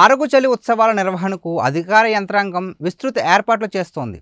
అరకు చలి ఉత్సవాల నిర్వహణకు అధికార యంత్రాంగం విస్తృత ఏర్పాట్లు చేస్తోంది.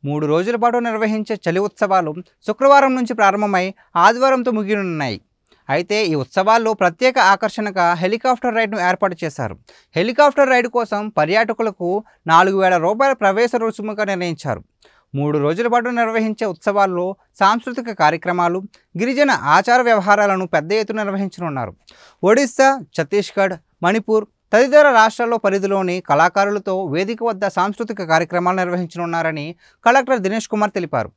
మూడు రోజుల పాటు నిర్వహించే చలి ఉత్సవాలు శుక్రవారం నుంచి ప్రారంభమై ఆదివారంతో ముగియనున్నాయి. అయితే ఈ ఉత్సవాల్లో ప్రత్యేక ఆకర్షణగా హెలికాప్టర్ రైడ్ను ఏర్పాటు చేశారు. హెలికాప్టర్ రైడ్ కోసం పర్యాటకులకు 4,000 రూపాయల ప్రవేశ రుసుముగా నిర్ణయించారు. 3 రోజుల పాటు నిర్వహించే ఉత్సవాల్లో సాంస్కృతిక కార్యక్రమాలు, గిరిజన ఆచార వ్యవహారాలను పెద్ద ఎత్తున నిర్వహించనున్నారు. ఒడిశా, ఛత్తీస్గఢ్, మణిపూర్ తదితర రాష్ట్రాల్లో పరిధిలోని కళాకారులతో వేదిక వద్ద సాంస్కృతిక కార్యక్రమాలు నిర్వహించనున్నారని కలెక్టర్ దినేష్ కుమార్ తెలిపారు.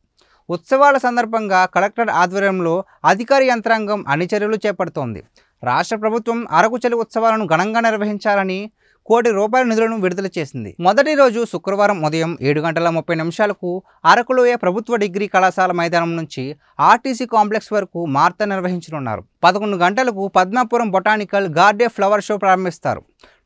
ఉత్సవాల సందర్భంగా కలెక్టర్ ఆధ్వర్యంలో అధికార యంత్రాంగం అన్ని చర్యలు చేపడుతోంది. రాష్ట్ర ప్రభుత్వం అరకు చలి ఉత్సవాలను ఘనంగా నిర్వహించాలని ₹1 కోటి నిధులను విడుదల చేసింది. మొదటి రోజు శుక్రవారం ఉదయం 7:30 అరకులోయ ప్రభుత్వ డిగ్రీ కళాశాల మైదానం నుంచి ఆర్టీసీ కాంప్లెక్స్ వరకు మార్త నిర్వహించనున్నారు. 11 గంటలకు Padmapuram botanical garden flower show ప్రారంభిస్తారు.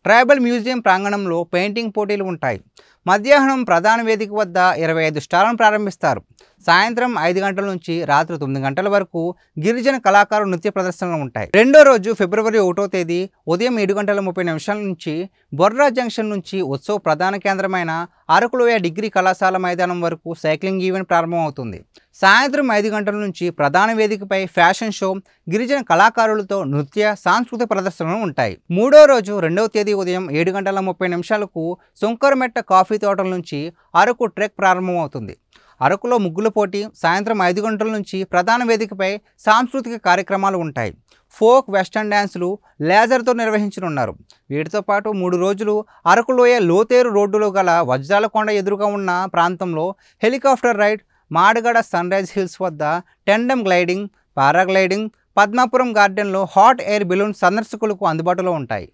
ట్రైబల్ మ్యూజియం ప్రాంగణంలో పెయింటింగ్ పోటీలు ఉంటాయి. మధ్యాహ్నం ప్రధాన వేదిక వద్ద 25 స్టాళ్లను ప్రారంభిస్తారు. సాయంత్రం 5 గంటల నుంచి రాత్రి 9 గంటల వరకు గిరిజన కళాకారుల నృత్య ప్రదర్శనలు ఉంటాయి. రెండో రోజు ఫిబ్రవరి 1వ తేదీ ఉదయం 7:30 నుంచి బొర్రా జంక్షన్ నుంచి ఉత్సవ ప్రధాన కేంద్రమైన అరకులోయ డిగ్రీ కళాశాల మైదానం వరకు సైక్లింగ్ ఈవెంట్ ప్రారంభమవుతుంది. సాయంత్రం 5 గంటల నుంచి ప్రధాన వేదికపై ఫ్యాషన్ షో, గిరిజన కళాకారులతో నృత్య, సాంస్కృతిక ప్రదర్శనలు ఉంటాయి. మూడో రోజు 2వ తేదీ ఉదయం 7:30 సుంకరమెట్ట కాఫీ తోటల నుంచి అరకు ట్రెక్ ప్రారంభమవుతుంది. అరకులో ముగ్గుల పోటీ సాయంత్రం 5 గంటల నుంచి ప్రధాన వేదికపై సాంస్కృతిక కార్యక్రమాలు ఉంటాయి. ఫోక్, వెస్టర్న్ డ్యాన్సులు లేజర్తో నిర్వహించనున్నారు. వీటితో పాటు 3 రోజులు అరకులోయ లోతేరు రోడ్డులో గల వజ్రాల కొండ ఎదురుగా ఉన్న ప్రాంతంలో helicopter ride, Madagada sunrise hills వద్ద టెండమ్ గ్లైడింగ్, పారాగ్లైడింగ్, పద్మాపురం గార్డెన్లో హాట్ ఎయిర్ బెలూన్ సందర్శకులకు అందుబాటులో ఉంటాయి.